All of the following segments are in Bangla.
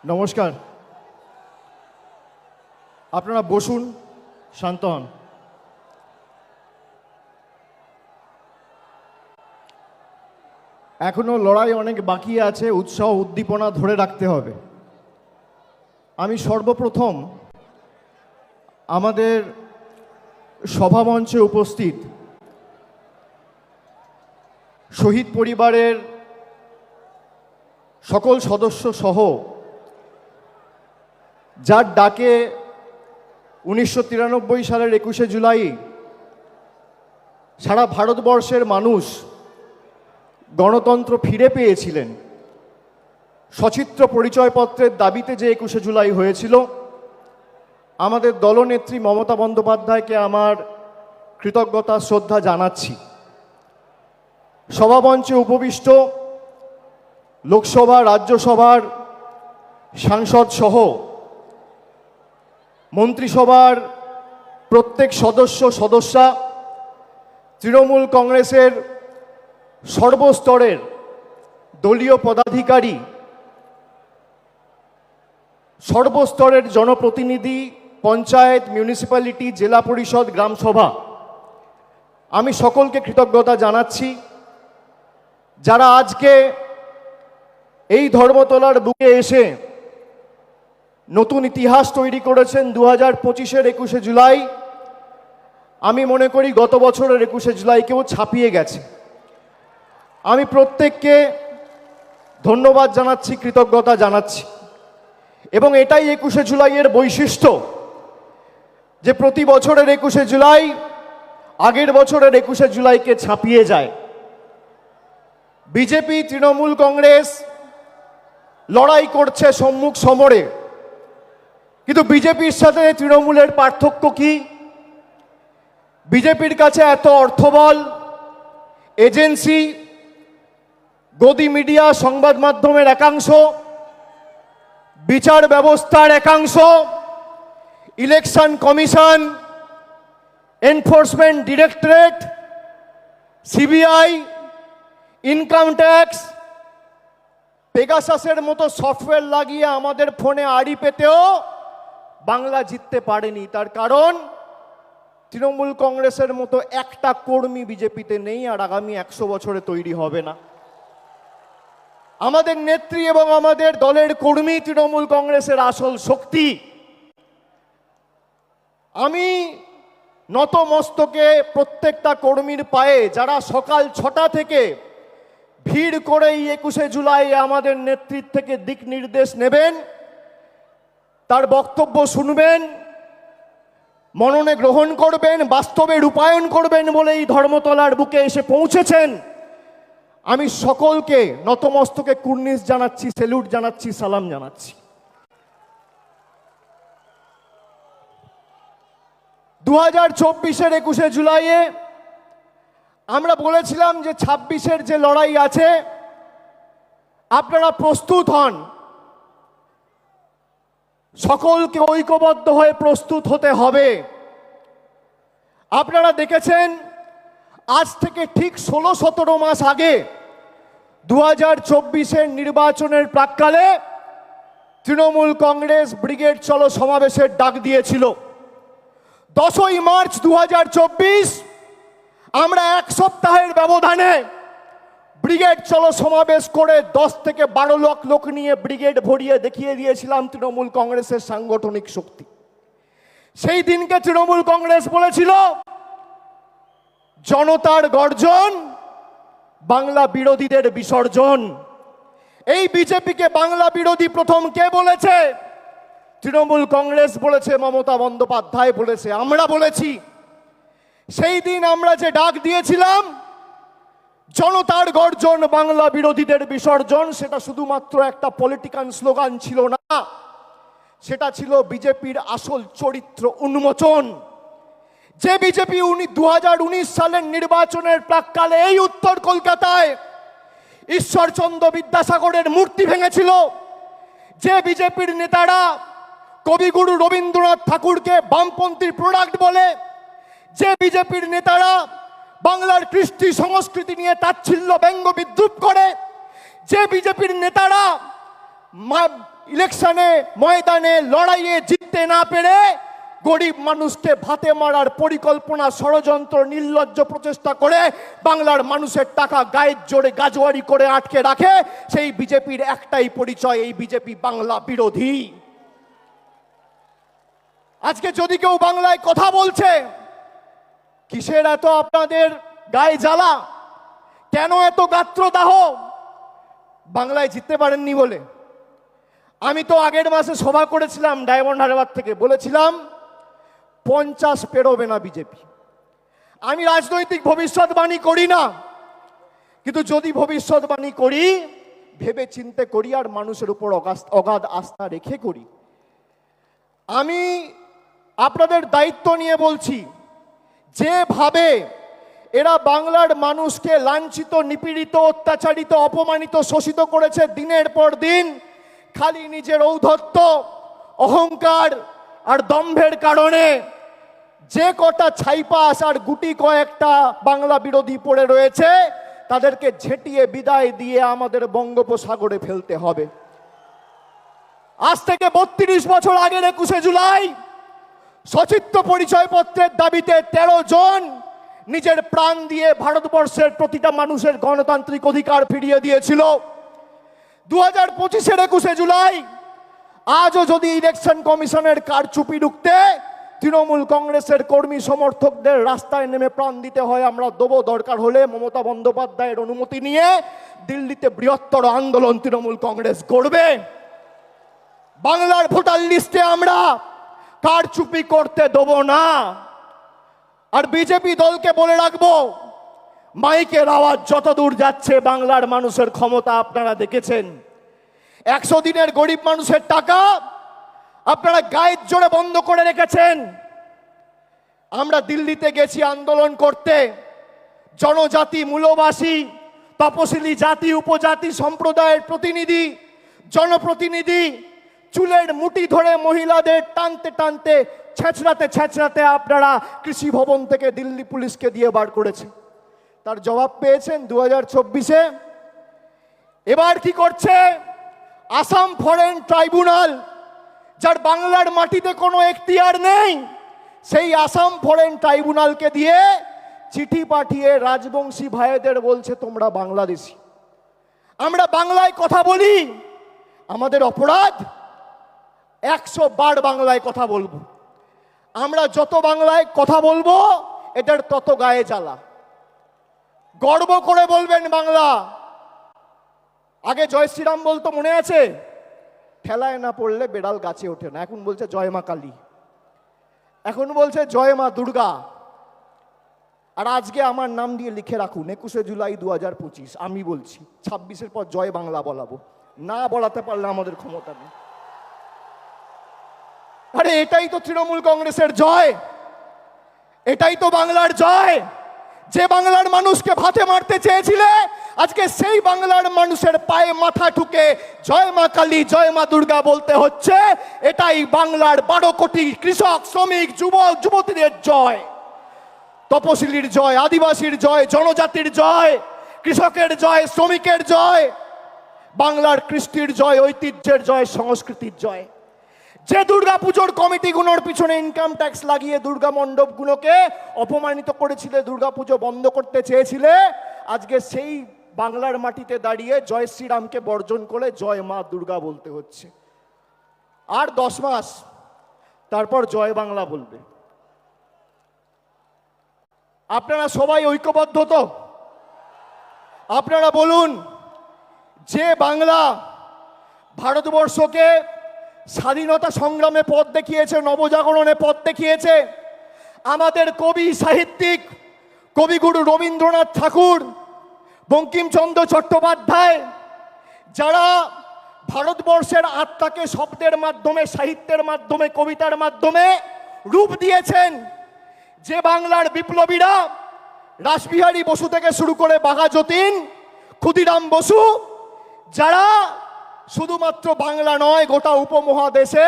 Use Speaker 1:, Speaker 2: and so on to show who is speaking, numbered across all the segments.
Speaker 1: নমস্কার। আপনারা বসুন, শান্ত হন। এখনো লড়াই অনেক বাকি আছে, উৎসাহ উদ্দীপনা ধরে রাখতে হবে। আমি সর্বপ্রথম আমাদের সভামঞ্চে উপস্থিত শহীদ পরিবারের সকল সদস্য সহ যার ডাকে 1993 সালের 21শে জুলাই সারা ভারতবর্ষের মানুষ গণতন্ত্র ফিরে পেয়েছিলেন, সচিত্র পরিচয়পত্রের দাবিতে যে 21শে জুলাই হয়েছিল, আমাদের দলনেত্রী মমতা বন্দ্যোপাধ্যায়কে আমার কৃতজ্ঞতা শ্রদ্ধা জানাচ্ছি। সভামঞ্চে উপবিষ্ট লোকসভা রাজ্যসভার সাংসদ সহ মন্ত্রিসভার প্রত্যেক সদস্যা, তৃণমূল কংগ্রেসের সর্বস্তরের দলীয় পদাধিকারী, সর্বস্তরের জনপ্রতিনিধি, পঞ্চায়েত, মিউনিসিপ্যালিটি, জেলা পরিষদ, গ্রামসভা, আমি সকলকে কৃতজ্ঞতা জানাচ্ছি যারা আজকে এই ধর্মতলার বুকে এসে নতুন ইতিহাস তৈরি করেছেন। 2025-এর 21শে জুলাই আমি মনে করি গত বছরের 21শে জুলাইকেও ছাপিয়ে গেছে। আমি প্রত্যেককে ধন্যবাদ জানাচ্ছি, কৃতজ্ঞতা জানাচ্ছি, এবং এটাই 21শে জুলাইয়ের বৈশিষ্ট্য যে প্রতি বছরের 21শে জুলাই আগের বছরের 21শে জুলাইকে ছাপিয়ে যায়। বিজেপি, তৃণমূল কংগ্রেস লড়াই করছে সম্মুখ সমরে, কিন্তু বিজেপির সাথে তৃণমূলের পার্থক্য কি? বিজেপির কাছে এত অর্থবল, এজেন্সি, গদি মিডিয়া, সংবাদ মাধ্যমের একাংশ, বিচার ব্যবস্থার একাংশ, election commission, enforcement directorate, CBI, income tax, পেগাসাসের মতো সফটওয়্যার লাগিয়ে আমাদের ফোনে আড়ি পেতেও বাংলা জিততে পারেনি। তার কারণ তৃণমূল কংগ্রেসের মতো একটা কর্মী বিজেপিতে নেই, আর আগামী 100 বছরে তৈরি হবে না। আমাদের নেত্রী এবং আমাদের দলের কর্মী তৃণমূল কংগ্রেসের আসল শক্তি। আমি নতমস্তকে প্রত্যেকটা কর্মীর পায়ে, যারা সকাল 6টা থেকে ভিড় করে এই 21শে জুলাই আমাদের নেতৃত্ব থেকে দিক নির্দেশ নেবেন, তার বক্তব্য শুনবেন, মননে গ্রহণ করবেন, বাস্তবে রূপায়ণ করবেন বলে এই ধর্মতলার বুকে এসে পৌঁছেছেন। আমি সকলকে নতমস্তকে কুর্নিশ জানাচ্ছি, স্যালুট জানাচ্ছি, সালাম জানাচ্ছি। 2024-এর 21শে জুলাইয়ে আমরা বলেছিলাম যে 26-এর যে লড়াই আছে, আপনারা প্রস্তুত হন, সকলকে ঐক্যবদ্ধ হয়ে প্রস্তুত হতে হবে। আপনারা দেখেছেন আজ থেকে ঠিক 16-17 মাস আগে 2024-এর নির্বাচনের প্রাক্কালে তৃণমূল কংগ্রেস ব্রিগেড চলো সমাবেশের ডাক দিয়েছিল। 10ই মার্চ 2024 আমরা এক সপ্তাহের ব্যবধানে ব্রিগেড চলো সমাবেশ করে 10 থেকে 12 লাখ লোক নিয়ে ব্রিগেড ভরিয়ে দেখিয়ে দিয়েছিলাম তৃণমূল কংগ্রেসের সাংগঠনিক শক্তি। সেই দিনকে তৃণমূল কংগ্রেস বলেছিল জনতার গর্জন, বাংলা বিরোধীদের বিসর্জন। এই বিজেপিকে বাংলা বিরোধী প্রথম কে বলেছে? তৃণমূল কংগ্রেস বলেছে, মমতা বন্দ্যোপাধ্যায় বলেছে, আমরা বলেছি। সেই দিন আমরা যে ডাক দিয়েছিলাম জনতার গর্জন, বাংলা বিরোধীদের বিসর্জন, সেটা শুধুমাত্র একটা পলিটিক্যাল স্লোগান ছিল না, সেটা ছিল বিজেপির আসল চরিত্র উন্মোচন। যে বিজেপি 2019 সালের নির্বাচনের প্রাক্কালে এই উত্তর কলকাতায় ঈশ্বরচন্দ্র বিদ্যাসাগরের মূর্তি ভেঙেছিল, যে বিজেপির নেতারা কবিগুরু রবীন্দ্রনাথ ঠাকুরকে বামপন্থীর প্রোডাক্ট বলে, যে বিজেপির নেতারা বাংলার কৃষ্টি সংস্কৃতি নিয়ে তাচ্ছিল্য ব্যঙ্গ বিদ্রুপ করে, যে বিজেপির নেতারা ইলেকশনে ময়দানে লড়াইয়ে জিততে না পেরে গরিব মানুষকে ভাতে মারার পরিকল্পনা ষড়যন্ত্র নির্লজ্জ প্রচেষ্টা করে বাংলার মানুষের টাকা গায়ের জোরে গাজোয়ারি করে আটকে রাখে, সেই বিজেপির একটাই পরিচয়, এই বিজেপি বাংলা বিরোধী। আজকে যদি কেউ বাংলায় কথা বলছে, কিসের এত আপনাদের গায়ে জ্বালা, কেন এত গাত্রদাহ? বাংলায় জিততে পারেননি বলে। আমি তো আগের মাসে সভা করেছিলাম ডায়মন্ড হারবার থেকে, বলেছিলাম 50 পেরোবে না বিজেপি। আমি রাজনৈতিক ভবিষ্যৎবাণী করি না, কিন্তু যদি ভবিষ্যৎবাণী করি ভেবে চিন্তে করি আর মানুষের উপর অগাধ আস্থা রেখে করি। আমি আপনাদের দায়িত্ব নিয়ে বলছি, যেভাবে এরা বাংলার মানুষকে লাঞ্ছিত, নিপীড়িত, অত্যাচারিত, অপমানিত, শোষিত করেছে দিনের পর দিন, খালি নিজের ঔদ্ধত্য, অহংকার আর দম্ভের কারণে যে কটা ছাইপাস আর গুটি কয়েকটা বাংলা বিরোধী পড়ে রয়েছে, তাদেরকে ঝেঁটিয়ে বিদায় দিয়ে আমাদের বঙ্গোপসাগরে ফেলতে হবে। আজ থেকে 32 বছর আগের 21শে জুলাই সচিত্র পরিচয়পত্রের দাবিতে 13 জন নিজের প্রাণ দিয়ে ভারতবর্ষের প্রতিটা মানুষের গণতান্ত্রিক অধিকার ফিরিয়ে দিয়েছিল। 2025-এর 21শে জুলাই আজও যদি ইলেকশন কমিশনের কারচুপি রুখতে তৃণমূল কংগ্রেসের কর্মী সমর্থকদের রাস্তায় নেমে প্রাণ দিতে হয়, আমরা দেবো। দরকার হলে মমতা বন্দ্যোপাধ্যায়ের অনুমতি নিয়ে দিল্লিতে বৃহত্তর আন্দোলন তৃণমূল কংগ্রেস করবে। বাংলার ভোটার লিস্টে আমরা কারচুপি করতে দেবো না। আর বিজেপি দলকে বলে রাখবো, মাইকের আওয়াজ যত দূর যাচ্ছে বাংলার মানুষের ক্ষমতা আপনারা দেখেছেন। 100 দিনের গরিব মানুষের টাকা আপনারা গায়ের জোরে বন্ধ করে রেখেছেন। আমরা দিল্লিতে গেছি আন্দোলন করতে, জনজাতি, মূলবাসী, তপশিলি জাতি, উপজাতি সম্প্রদায়ের প্রতিনিধি, জনপ্রতিনিধি চুলের মুঠি ধরে মহিলাদের টানতে টানতে ছেঁচড়াতে ছেঁচড়াতে আপনারা কৃষি ভবন থেকে দিল্লি পুলিশকে দিয়ে বার করেছে। তার জবাব পেয়েছেন 2024-এ। এবার কি করছে আসাম ফরেন ট্রাইব্যুনাল, যার বাংলার মাটিতে কোনো এখতিয়ার নেই, সেই আসাম ফরেন ট্রাইব্যুনালকে দিয়ে চিঠি পাঠিয়ে রাজবংশী ভাইদের বলছে তোমরা বাংলাদেশি। আমরা বাংলায় কথা বলি, আমাদের অপরাধ 100 বার বাংলায় কথা বলবো। আমরা যত বাংলায় কথা বলবো এদের তত গায়ে জ্বালা। গর্ব করে বলবেন বাংলা। আগে জয় শ্রীরাম বলতো, মনে আছে? ঠেলায় না পড়লে বেড়াল গাছে ওঠে না। এখন বলছে জয় মা কালী, এখন বলছে জয় মা দুর্গা। আর আজকে আমার নাম দিয়ে লিখে রাখুন 21শে জুলাই 2025। আমি বলছি 26-এর পর জয় বাংলা বলাবো, না বলাতে পারলে আমাদের ক্ষমতা নেই। আরে এটাই তো তৃণমূল কংগ্রেসের জয়, এটাই তো বাংলার জয়। যে বাংলার মানুষকে ভাতে মারতে চেয়েছিলে, আজকে সেই বাংলার মানুষের পায়ে মাথা ঠুকে জয় মা কালী, জয় মা দুর্গা বলতে হচ্ছে। এটাই বাংলার 12 কোটি কৃষক, শ্রমিক, যুবক, যুবতীদের জয়, তপশিলির জয়, আদিবাসীর জয়, জনজাতির জয়, কৃষকের জয়, শ্রমিকের জয়, বাংলার কৃষ্টির জয়, ঐতিহ্যের জয়, সংস্কৃতির জয়। যে দুর্গা পুজোর কমিটিগুলোর পিছনে ইনকাম ট্যাক্স লাগিয়ে দুর্গা মণ্ডপগুলোকে অপমানিত করেছিলে, দুর্গা পুজো বন্ধ করতে চেয়েছিলে, আজকে সেই বাংলার মাটিতে দাঁড়িয়ে জয় শ্রীরামকে বর্জন করে জয় মা দুর্গা বলতে হচ্ছে। আর 10 মাস তারপর জয় বাংলা বলবে। আপনারা সবাই ঐক্যবদ্ধ তো? আপনারা বলুন, যে বাংলা ভারতবর্ষকে স্বাধীনতা সংগ্রামে পথ দেখিয়েছে, নবজাগরণে পথ দেখিয়েছে, আমাদের কবি, সাহিত্যিক, কবিগুরু রবীন্দ্রনাথ ঠাকুর, বঙ্কিমচন্দ্র চট্টোপাধ্যায়, যারা ভারতবর্ষের আত্মাকে শব্দের মাধ্যমে, সাহিত্যের মাধ্যমে, কবিতার মাধ্যমে রূপ দিয়েছেন, যে বাংলার বিপ্লবীরা রাসবিহারী বসু থেকে শুরু করে বাঘা যতীন, ক্ষুদিরাম বসু, যারা শুধুমাত্র বাংলা নয় গোটা উপমহাদেশে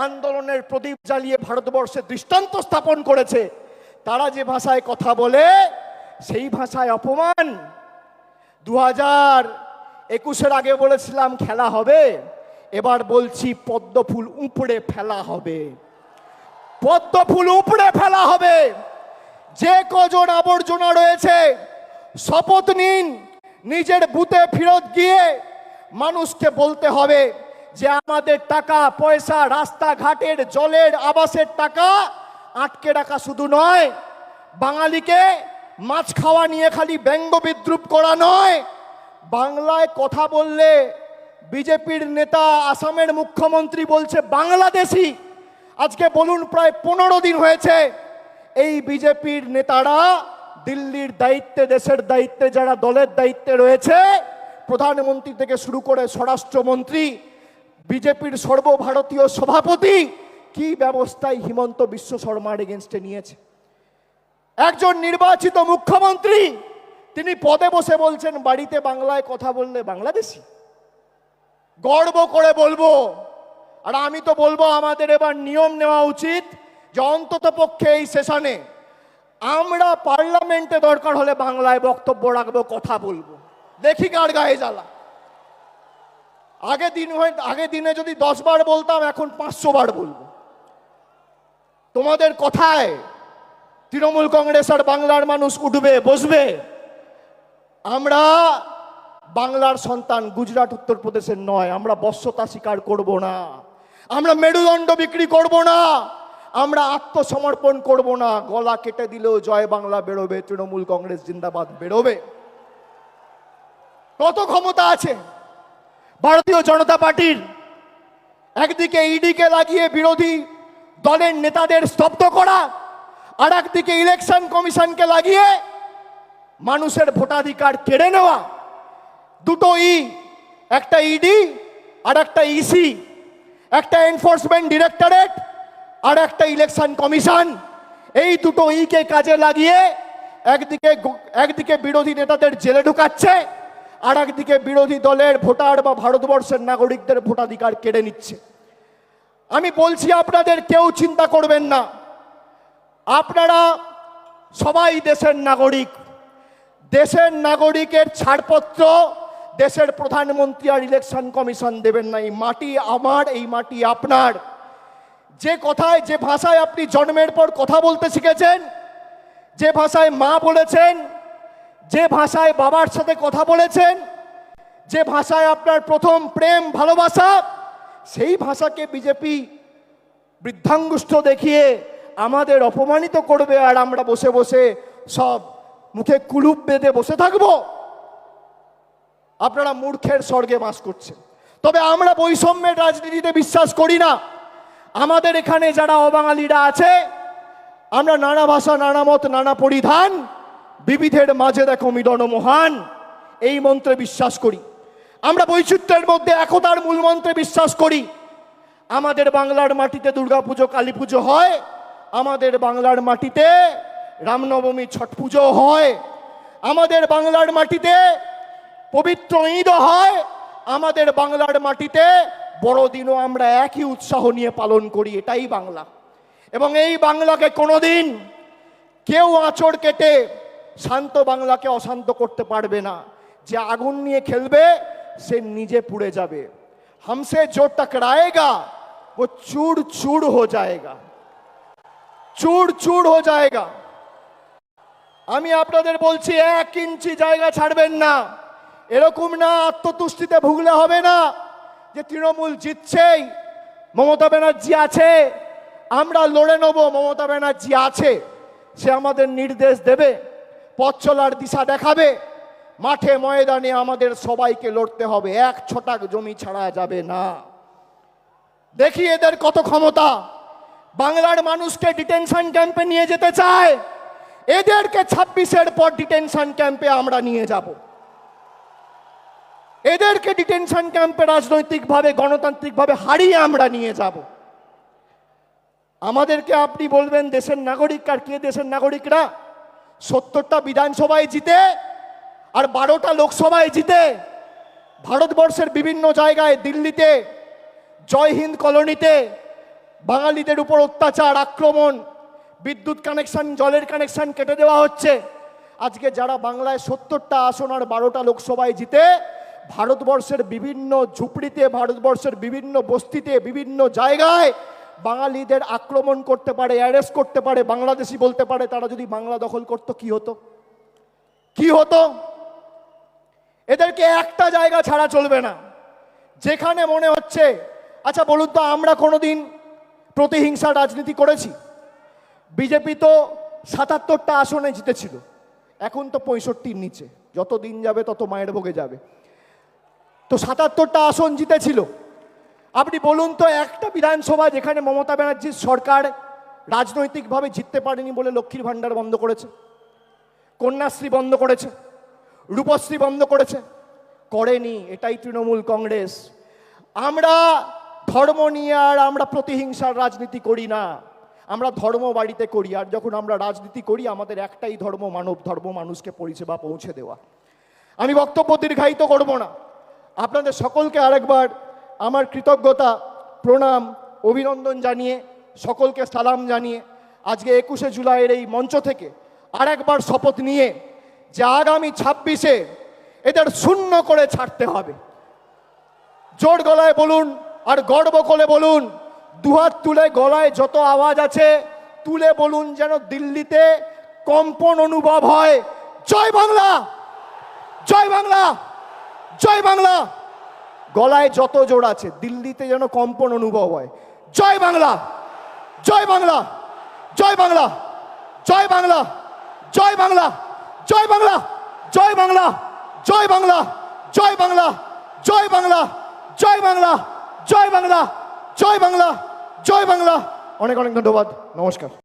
Speaker 1: আন্দোলনের প্রদীপ জ্বালিয়ে ভারতবর্ষে দৃষ্টান্ত স্থাপন করেছে, তারা যে ভাষায় কথা বলে সেই ভাষায় অপমান। 2021-এর আগে বলেছিলাম খেলা হবে, এবার বলছি পদ্ম ফুল উপড়ে ফেলা হবে, পদ্ম ফুল উপড়ে ফেলা হবে। যে কজন আবর্জনা রয়েছে শপথ নিন, নিজের বুথে ফেরত গিয়ে মানুষকে বলতে হবে যে আমাদের টাকা পয়সা, রাস্তাঘাটের, জলের, আবাসের টাকা আটকে রাখা শুধু নয়, বাঙালিকে মাছ খাওয়া নিয়ে খালি ব্যঙ্গ বিদ্রুপ করা নয়, বাংলায় কথা বললে বিজেপির নেতা আসামের মুখ্যমন্ত্রী বলছে বাংলাদেশি। আজকে বলুন প্রায় 15 দিন হয়েছে এই বিজেপির নেতারা দিল্লির দায়িত্বে, দেশের দায়িত্বে, যারা দলের দায়িত্বে রয়েছে, প্রধানমন্ত্রী থেকে শুরু করে স্বরাষ্ট্রমন্ত্রী, বিজেপির সর্বভারতীয় সভাপতি, কি ব্যবস্থায় হিমন্ত বিশ্ব শর্মার এগেনস্টে নিয়েছে। একজন নির্বাচিত মুখ্যমন্ত্রী তিনি পদে বসে বলছেন বাড়িতে বাংলায় কথা বললে বাংলাদেশি। গর্ব করে বলবো, আর আমি তো বলবো আমাদের এবার নিয়ম নেওয়া উচিত যে অন্তত পক্ষে এই সেশনে আমরা পার্লামেন্টে দরকার হলে বাংলায় বক্তব্য রাখবো, কথা বলবো, দেখি কার গায়ে জ্বালা। আগে দিনে যদি 10 বার বলতাম, এখন 500 বার বলবো। তোমাদের কথায় তৃণমূল কংগ্রেস আর বাংলার মানুষ উঠবে, বসবে। আমরা বাংলার সন্তান, গুজরাট উত্তরপ্রদেশের নয়। আমরা বশ্যতা স্বীকার করব না, আমরা মেরুদণ্ড বিক্রি করব না, আমরা আত্মসমর্পণ করব না। গলা কেটে দিলেও জয় বাংলা বেরোবে, তৃণমূল কংগ্রেস জিন্দাবাদ বেরোবে। কত ক্ষমতা আছে ভারতীয় জনতা পার্টির। একদিকে ইডিকে লাগিয়ে বিরোধী দলের নেতাদের স্তব্ধ করা, আর একদিকে ইলেকশন কমিশনকে লাগিয়ে মানুষের ভোটাধিকার কেড়ে নেওয়া। দুটো একটা ইডি আর একটা ইসি, একটা এনফোর্সমেন্ট ডিরেক্টরেট আর একটা ইলেকশন কমিশন। এই দুটো কে কাজে লাগিয়ে একদিকে বিরোধী নেতাদের জেলে ঢুকাচ্ছে, আর একদিকে বিরোধী দলের ভোটার বা ভারতবর্ষের নাগরিকদের ভোটাধিকার কেড়ে নিচ্ছে। আমি বলছি আপনাদের কেউ চিন্তা করবেন না, আপনারা সবাই দেশের নাগরিক। দেশের নাগরিকের ছাড়পত্র দেশের প্রধানমন্ত্রী আর ইলেকশন কমিশন দেবেন না। এই মাটি আমার, এই মাটি আপনার। যে কথায়, যে ভাষায় আপনি জন্মের পর কথা বলতে শিখেছেন, যে ভাষায় মা বলেছেন, যে ভাষায় বাবার সাথে কথা বলেছেন, যে ভাষায় আপনার প্রথম প্রেম ভালোবাসা, সেই ভাষাকে বিজেপি বৃদ্ধাঙ্গুষ্ঠ দেখিয়ে আমাদের অপমানিত করবে, আর আমরা বসে বসে সব মুখে কুলুপ বেঁধে বসে থাকবো। আপনারা মূর্খের স্বর্গে বাস করছেন। তবে আমরা বৈষম্যের রাজনীতিতে বিশ্বাস করি না। আমাদের এখানে যারা অবাঙালিরা আছে, আমরা নানা ভাষা, নানা মত, নানা পরিধান, বিবিধের মাঝে দেখো মিলন মহান, এই মন্ত্রে বিশ্বাস করি। আমরা বৈচিত্র্যের মধ্যে একতার মূল মন্ত্রে বিশ্বাস করি। আমাদের বাংলার মাটিতে দুর্গাপুজো, কালী পুজো হয়, আমাদের বাংলার মাটিতে রামনবমী, ছট পুজো হয়, আমাদের বাংলার মাটিতে পবিত্র ঈদও হয়, আমাদের বাংলার মাটিতে বড়দিনও আমরা একই উৎসাহ নিয়ে পালন করি। এটাই বাংলা। এবং এই বাংলাকে কোনোদিন কেউ আঁচড় কেটে শান্ত বাংলাকে অশান্ত করতে পারবে না। যে আগুন নিয়ে খেলবে সে নিজে পুড়ে যাবে। हमसे जो टकराएगा वो चूर चूर हो जाएगा, चूर चूर हो जाएगा। আমি আপনাদের বলছি 1 ইঞ্চি জায়গা ছাড়বেন না। এরকম না আত্মতুষ্টিতে ভুগলে হবে না যে তৃণমূল জিতছেই, মমতা ব্যানার্জি আছে, আমরা লড়ে নেব। মমতা ব্যানার্জি আছে, সে আমাদের নির্দেশ দেবে, পথ চলার দিশা দেখাবে। মাঠে ময়দানে আমাদের সবাইকে লড়তে হবে, 1 ছটাক জমি ছাড়া যাবে না। দেখি এদের কত ক্ষমতা। বাংলার মানুষকে ডিটেনশন ক্যাম্পে নিয়ে যেতে চায়, এদেরকে 26-এর পর ডিটেনশন ক্যাম্পে আমরা নিয়ে যাব। এদেরকে ডিটেনশন ক্যাম্পে রাজনৈতিকভাবে, গণতান্ত্রিকভাবে হারিয়ে আমরা নিয়ে যাব। আমাদেরকে আপনি বলবেন দেশের নাগরিক, আর কে দেশের নাগরিকরা? 70টা বিধানসভায় জিতে আর 12টা লোকসভায় জিতে ভারতবর্ষের বিভিন্ন জায়গায়, দিল্লিতে, জয় হিন্দ কলোনিতে বাঙালিদের উপর অত্যাচার, আক্রমণ, বিদ্যুৎ কানেকশন, জলের কানেকশন কেটে দেওয়া হচ্ছে। আজকে যারা বাংলায় 70টা আসন আর 12টা লোকসভায় জিতে ভারতবর্ষের বিভিন্ন ঝুপড়িতে, ভারতবর্ষের বিভিন্ন বস্তিতে, বিভিন্ন জায়গায় বাঙালিদের আক্রমণ করতে পারে, অ্যারেস্ট করতে পারে, বাংলাদেশি বলতে পারে। তারা যদি বাংলা দখল করতো কি হতো? কি হতো? এদেরকে একটা জায়গা ছাড়া চলবে না, যেখানে মনে হচ্ছে। আচ্ছা বলুন তো, আমরা কোনোদিন প্রতিহিংসার রাজনীতি করেছি? বিজেপি তো ৭৭টা আসনে জিতেছিল, এখন তো 65-র নিচে। যত দিন যাবে তত মায়ের ভোগে যাবে। তো ৭৭টা আসন জিতেছিল। আপনি বলুন তো, একটা বিধানসভা যেখানে মমতা ব্যানার্জির সরকার রাজনৈতিকভাবে জিততে পারেনি বলে লক্ষ্মীর ভাণ্ডার বন্ধ করেছে, কন্যাশ্রী বন্ধ করেছে, রূপশ্রী বন্ধ করেছে? করেনি। এটাই তৃণমূল কংগ্রেস। আমরা ধর্ম নিয়ে আর আমরা প্রতিহিংসার রাজনীতি করি না, আমরা ধর্ম বাড়িতে করি। আর যখন আমরা রাজনীতি করি, আমাদের একটাই ধর্ম, মানব ধর্ম, মানুষকে পরিষেবা পৌঁছে দেওয়া। আমি বক্তব্য দীর্ঘায়িত করব না। আপনাদের সকলকে আরেকবার আমার কৃতজ্ঞতা, প্রণাম, অভিনন্দন জানিয়ে, সকলকে সালাম জানিয়ে, আজকে 21শে জুলাইয়ের এই মঞ্চ থেকে আরেকবার শপথ নিয়ে যে আগামী 26-এ এদের শূন্য করে ছাড়তে হবে। জোর গলায় বলুন আর গর্ব করে বলুন, দুহাত তুলে গলায় যত আওয়াজ আছে তুলে বলুন, যেন দিল্লিতে কম্পন অনুভব হয়। জয় বাংলা, জয় বাংলা, জয় বাংলা। গলায় যত জোর আছে দিল্লিতে যেন কম্পন অনুভব হয়। জয় বাংলা, জয় বাংলা, জয় বাংলা, জয় বাংলা, জয় বাংলা, জয় বাংলা, জয় বাংলা, জয় বাংলা, জয় বাংলা, জয় বাংলা, জয় বাংলা, জয় বাংলা, জয় বাংলা, জয় বাংলা। অনেক অনেক ধন্যবাদ। নমস্কার।